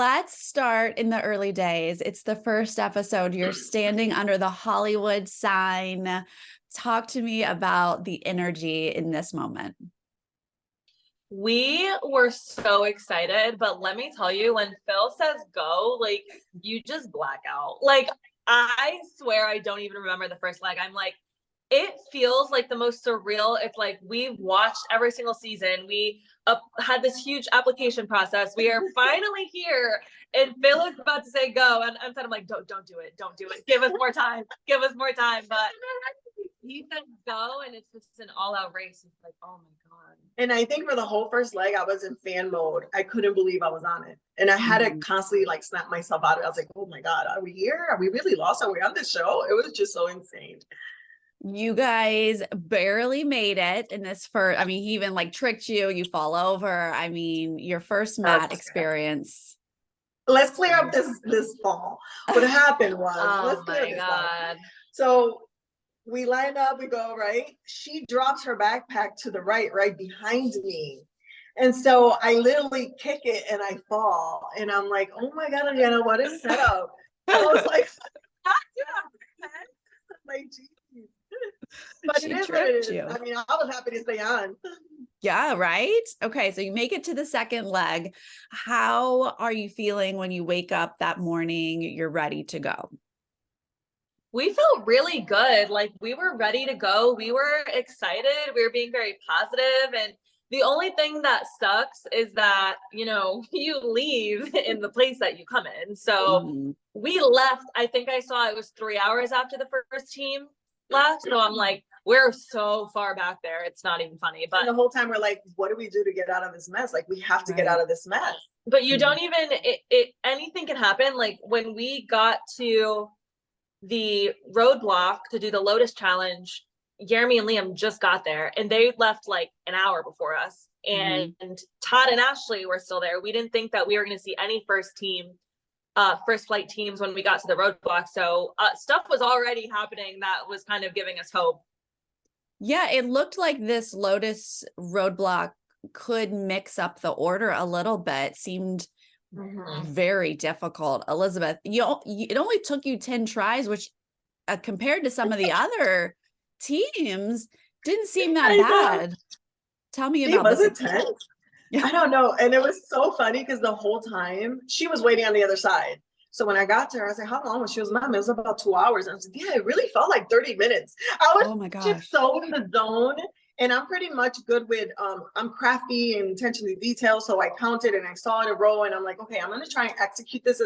Let's start in the early days. It's the first episode. You're standing under the Hollywood sign. Talk to me about the energy in this moment. We were so excited, but let me tell you, when Phil says go, like, you just black out. Like, I swear I don't even remember the first leg. I'm like, it feels like the most surreal. It's like we've watched every single season. We had this huge application process. We are finally here, and Phil is about to say go, and I'm like, don't do it, don't do it. Give us more time. Give us more time. But he said go, and it's just an all-out race. It's like, oh my god. And I think for the whole first leg, I was in fan mode. I couldn't believe I was on it, and I had to constantly like snap myself out of it. I was like, oh my god, are we here? Are we really lost? Are we on this show? It was just so insane. You guys barely made it in this first. I mean, he even like tricked you. You fall over. I mean, your first mat experience. Let's clear up this fall. What happened was, oh my god. So we line up, we go right. She drops her backpack to the right behind me. And so I literally kick it and I fall. And I'm like, oh my God, Iliana, what a setup. I was like, like, geez. But She it is tricked what it is. you. I mean, I was happy to stay on. Yeah, right? Okay, so you make it to the second leg. How are you feeling when you wake up that morning? You're ready to go. We felt really good. Like, we were ready to go. We were excited. We were being very positive. And the only thing that sucks is that, you know, you leave in the place that you come in. So we left, I think I saw it was 3 hours after the first team left. So I'm like, we're so far back there. It's not even funny. But and the whole time we're like, what do we do to get out of this mess? Like, we have to get out of this mess. But you don't even, anything can happen. Like, when we got to the roadblock to do the Lotus Challenge, Jeremy and Liam just got there, and they left like an hour before us. And Todd and Ashley were still there. We didn't think that we were going to see any first flight teams when we got to the roadblock. So stuff was already happening that was kind of giving us hope. Yeah, it looked like this Lotus roadblock could mix up the order a little bit. Seemed very difficult. Elizabeth, it only took you 10 tries, which compared to some of the other teams didn't seem that bad. Tell me about this. Was it 10? I don't know. And it was so funny because the whole time she was waiting on the other side. So when I got to her, I was like, how long was she? Was, Mom, it was about 2 hours. And I was like, yeah, it really felt like 30 minutes. I was just so in the zone. And I'm pretty much good with, I'm crafty and attention to detail. So I counted and I saw it a row, and I'm like, okay, I'm going to try and execute this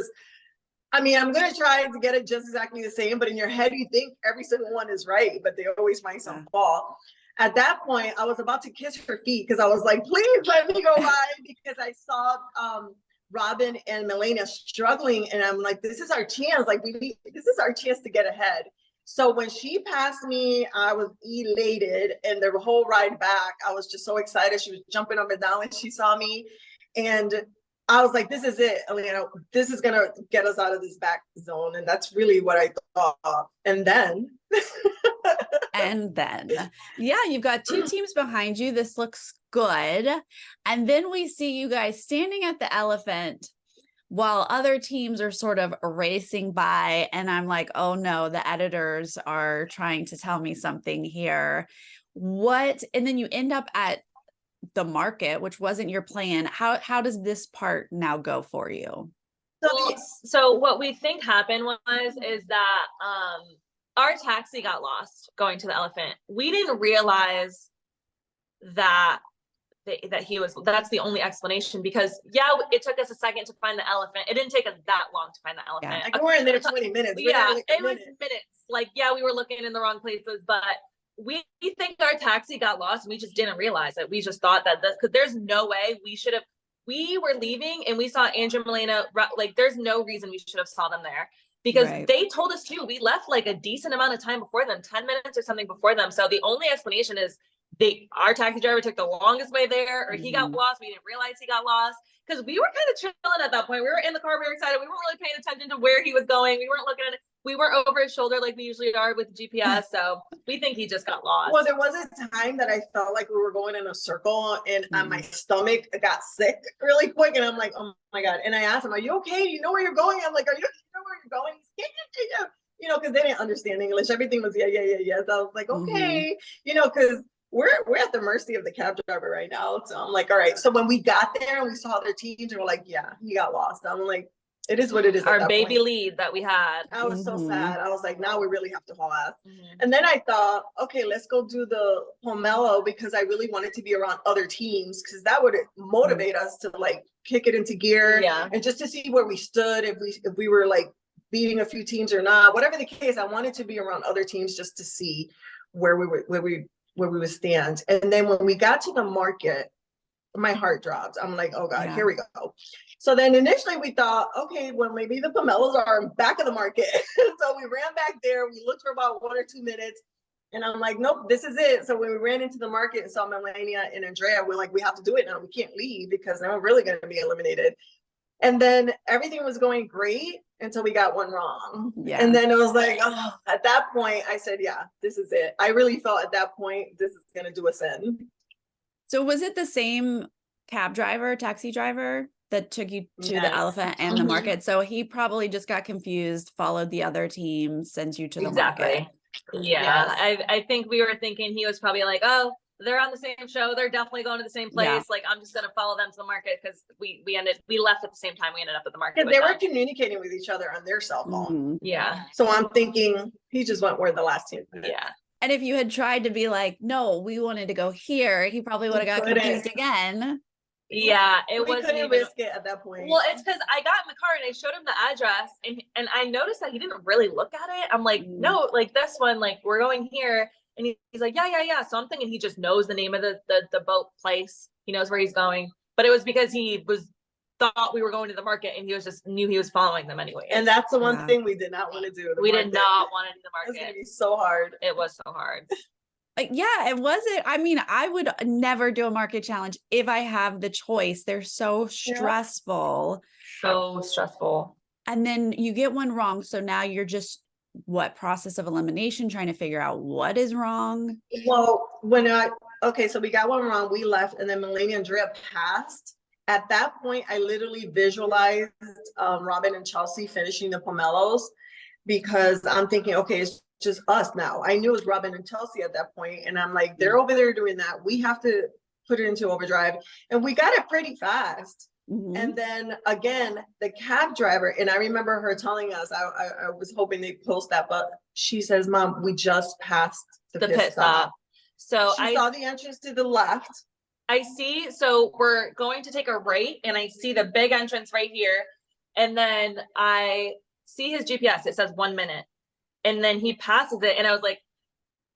I'm going to try to get it just exactly the same. But in your head, you think every single one is right, but they always find some fault. At that point, I was about to kiss her feet because I was like, please let me go by, because I saw Robin and Milena struggling. And I'm like, this is our chance. Like, this is our chance to get ahead. So when she passed me, I was elated, and the whole ride back, I was just so excited. She was jumping up and down when she saw me. And I was like, this is it. Iliana, this is going to get us out of this back zone. And that's really what I thought. And then. Yeah, you've got two teams behind you. This looks good. And then we see you guys standing at the elephant while other teams are sort of racing by. And I'm like, oh no, the editors are trying to tell me something here. And then you end up at the market, which wasn't your plan. How does this part now go for you? So what we think happened is that our taxi got lost going to the elephant. We didn't realize that that's the only explanation, because it took us a second to find the elephant. It didn't take us that long to find the elephant. Like, we were in there 20 minutes. It was minutes. Like, we were looking in the wrong places, but we think our taxi got lost, and we just didn't realize it. We just thought that because there's no way we were leaving and we saw Andrew and Milena, like, there's no reason we should have saw them there, because they told us too. We left like a decent amount of time before them, 10 minutes or something before them. So the only explanation is our taxi driver took the longest way there, or he got lost. We didn't realize he got lost. because we were kind of chilling at that point. We were in the car, we were excited. We weren't really paying attention to where he was going. We weren't looking at it. We were over his shoulder like we usually are with GPS. So we think he just got lost. Well, there was a time that I felt like we were going in a circle and my stomach got sick really quick. And I'm like, oh my God. And I asked him, are you okay? You know where you're going? I'm like, you know where you're going? Yeah. You know, because they didn't understand English. Everything was yeah. So I was like, okay, you know, because we're at the mercy of the cab driver right now. So I'm like, all right. So when we got there and we saw their teams and we're like, yeah, he got lost. I'm like, it is what it is. Our baby lead that we had. I was so sad. I was like, now we really have to haul ass. And then I thought, okay, let's go do the pomelo because I really wanted to be around other teams because that would motivate us to like kick it into gear and just to see where we stood, if we were like beating a few teams or not, whatever the case. I wanted to be around other teams just to see where we would stand. And then when we got to the market, my heart dropped. I'm like, oh God, here we go. So then initially we thought, okay, well, maybe the pomelos are back of the market. So we ran back there. We looked for about 1 or 2 minutes. And I'm like, nope, this is it. So when we ran into the market and saw Melania and Andrea, we're like, we have to do it now. We can't leave because then we're really going to be eliminated. And then everything was going great until we got one wrong. Yeah. And then it was like, oh, at that point, I said, yeah, this is it. I really felt at that point, this is going to do us in. So was it the same taxi driver that took you to the elephant and the market? So he probably just got confused, followed the other team, sent you to the market. Yeah. Yes. I think we were thinking he was probably like, oh, they're on the same show. They're definitely going to the same place. Yeah. Like, I'm just going to follow them to the market because we left at the same time. We ended up at the market. Because they were communicating with each other on their cell phone. Mm-hmm. Yeah. So I'm thinking he just went where the last team went. Yeah. And if you had tried to be like, no, we wanted to go here, he probably would have got confused again. Yeah, we couldn't risk it at that point. Well, it's because I got in the car and I showed him the address and I noticed that he didn't really look at it. I'm like, no, like this one, like we're going here. And he's like, yeah. So I'm thinking he just knows the name of the boat place. He knows where he's going. But it was because he thought we were going to the market and he was just knew he was following them anyway. And that's the one thing we did not want to do. We did not want to do the market. It's going to be so hard. It was so hard. Yeah, it wasn't. I mean, I would never do a market challenge if I have the choice. They're so stressful. So stressful. And then you get one wrong. So now you're just process of elimination, trying to figure out what is wrong. Well, so we got one wrong, we left, and then Melania and Andrea passed. At that point, I literally visualized Robin and Chelsea finishing the pomelos because I'm thinking, okay, it's just us now. I knew it was Robin and Chelsea at that point, and I'm like, they're over there doing that. We have to put it into overdrive, and we got it pretty fast. Mm-hmm. And then again, the cab driver, and I remember her telling us, I was hoping they'd post that, but she says, Mom, we just passed the pit stop. So I saw the entrance to the left. I see. So we're going to take a right and I see the big entrance right here. And then I see his GPS. It says 1 minute. And then he passes it. And I was like,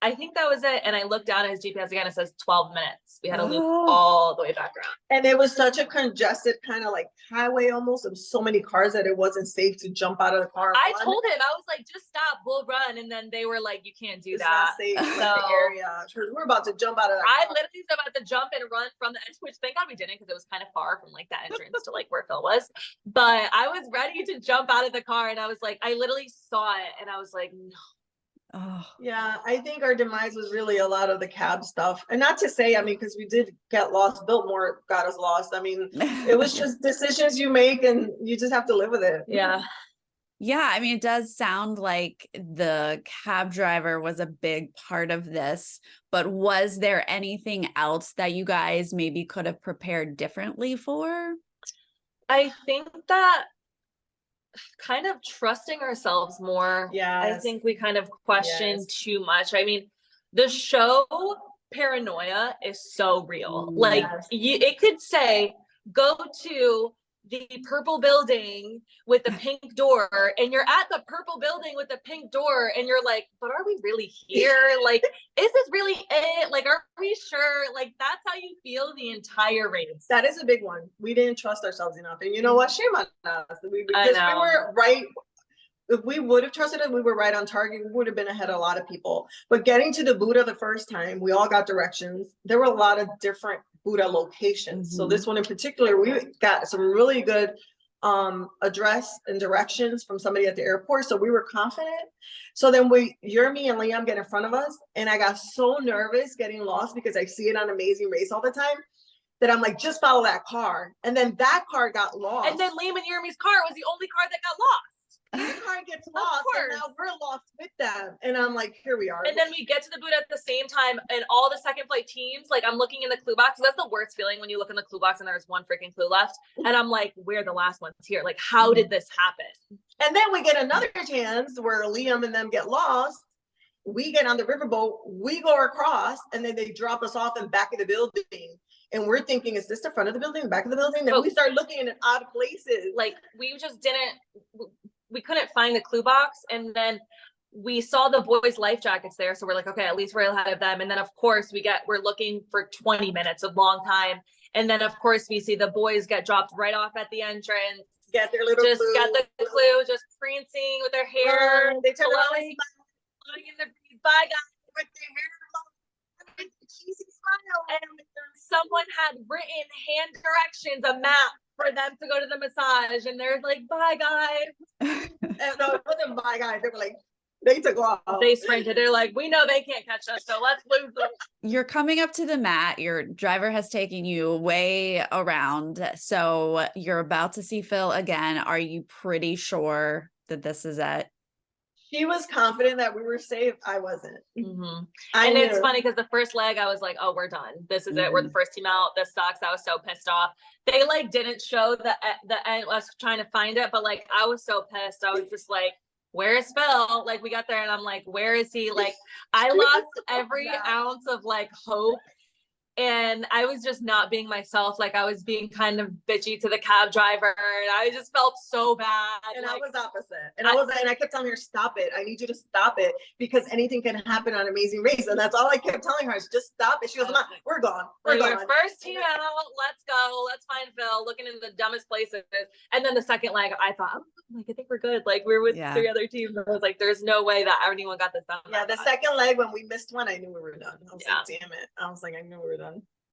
I think that was it. And I looked down at his GPS again. It says 12 minutes. We had to loop all the way back around. And it was such a congested kind of like highway almost. There was so many cars that it wasn't safe to jump out of the car. I told him, I was like, just stop, we'll run. And then they were like, you can't do that. It's not safe in the area. We're about to jump out of the car. I literally was about to jump and run from the edge, which thank God we didn't because it was kind of far from like that entrance to like where Phil was. But I was ready to jump out of the car and I was like, I literally saw it and I was like, no. Oh yeah, I think our demise was really a lot of the cab stuff, and not to say, I mean, because we did get lost. Biltmore got us lost. I mean, it was just decisions you make, and you just have to live with it. Yeah, I mean, it does sound like the cab driver was a big part of this. But was there anything else that you guys maybe could have prepared differently for? I think that kind of trusting ourselves more. Yeah, I think we kind of questioned too much. I mean, the show paranoia is so real. Like it could say, go to the purple building with the pink door, and you're at the purple building with the pink door, and you're like, but are we really here? Like, is this really it? Like, are we sure? Like, that's how you feel the entire race. That is a big one. We didn't trust ourselves enough, and you know what? Shame on us. Because we were right. if we would have trusted it, we were right on target. We would have been ahead of a lot of people. But getting to the Buddha the first time, we all got directions. There were a lot of different Buddha locations. So this one in particular, we got some really good address and directions from somebody at the airport. So we were confident. So then me and Liam get in front of us. And I got so nervous getting lost because I see it on Amazing Race all the time that I'm like, just follow that car. And then that car got lost. And then Liam and Jeremy's car was the only car that got lost. His car gets lost, and now we're lost with them. And I'm like, here we are. And then we get to the Buddha at the same time, and all the second flight teams, like I'm looking in the clue box. That's the worst feeling when you look in the clue box and there's one freaking clue left. And I'm like, we're the last ones here. Like, how did this happen? And then we get another chance where Liam and them get lost. We get on the riverboat, we go across, and then they drop us off in back of the building. And we're thinking, is this the front of the building, the back of the building? Then we start looking in odd places. Like, we just we couldn't find the clue box. And then we saw the boys' life jackets there. So we're like, okay, at least we're ahead of them. And then of course we're looking for 20 minutes, a long time. And then of course we see the boys get dropped right off at the entrance. Get their little just got the clue, just prancing with their hair. They turn blowing in the breeze. Bye guys. With their hair with the cheesy smile. And someone had written hand directions, a map for them to go to the massage, and they're like, bye guys. And no, it wasn't bye guys. They were like, they took off. They sprinted. They're like, we know they can't catch us, so let's lose them. You're coming up to the mat. Your driver has taken you way around. So you're about to see Phil again. Are you pretty sure that this is it? She was confident that we were safe. I wasn't. And it's funny because the first leg, I was like, oh, we're done. This is it. We're the first team out. This sucks. I was so pissed off. They like didn't show the end. I was trying to find it, but like, I was so pissed. I was just like, where is Phil? Like, we got there and I'm like, where is he? Like, I lost every ounce of like hope. And I was just not being myself. Like, I was being kind of bitchy to the cab driver, and I just felt so bad. And like, I was opposite. And I kept telling her, stop it. I need you to stop it because anything can happen on Amazing Race. And that's all I kept telling her is just stop it. She goes, Mom, we're gone. We're gone. First team out. Let's go. Let's find Phil. Looking in the dumbest places. And then the second leg, I thought, like, I think we're good. Like, we're with 3 other teams. And I was like, there's no way that anyone got this done. Yeah, the second leg, when we missed one, I knew we were done. I was like, damn it. I was like, I knew we were done.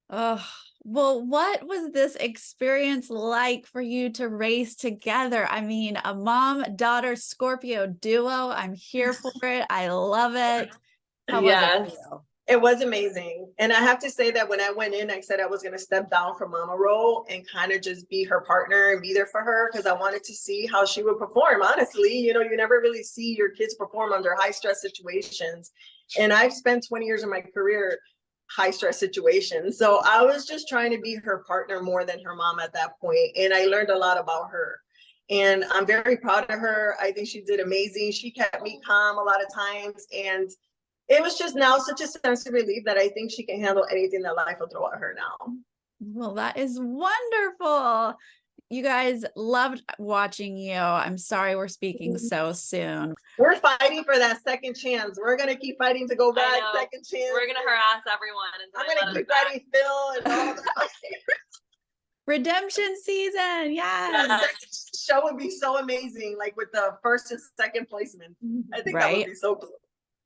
Oh, well, what was this experience like for you to race together? I mean, a mom-daughter Scorpio duo. I'm here for it. I love it. How was it for you? It was amazing. And I have to say that when I went in, I said I was going to step down from mama role and kind of just be her partner and be there for her because I wanted to see how she would perform. Honestly, you know, you never really see your kids perform under high stress situations. And I've spent 20 years of my career high stress situations. So I was just trying to be her partner more than her mom at that point. And I learned a lot about her. And I'm very proud of her. I think she did amazing. She kept me calm a lot of times. And it was just now such a sense of relief that I think she can handle anything that life will throw at her now. Well, that is wonderful. You guys loved watching you. I'm sorry we're speaking so soon. We're fighting for that second chance. We're going to keep fighting to go back. Second chance. We're going to harass everyone. I'm going to keep fighting Phil and all that. Redemption season. Yes. That show would be so amazing. Like with the first and second placement. I think that would be so cool.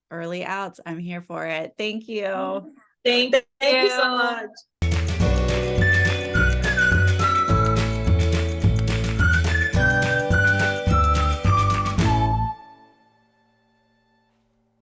Early outs. I'm here for it. Thank you. Thank you so much.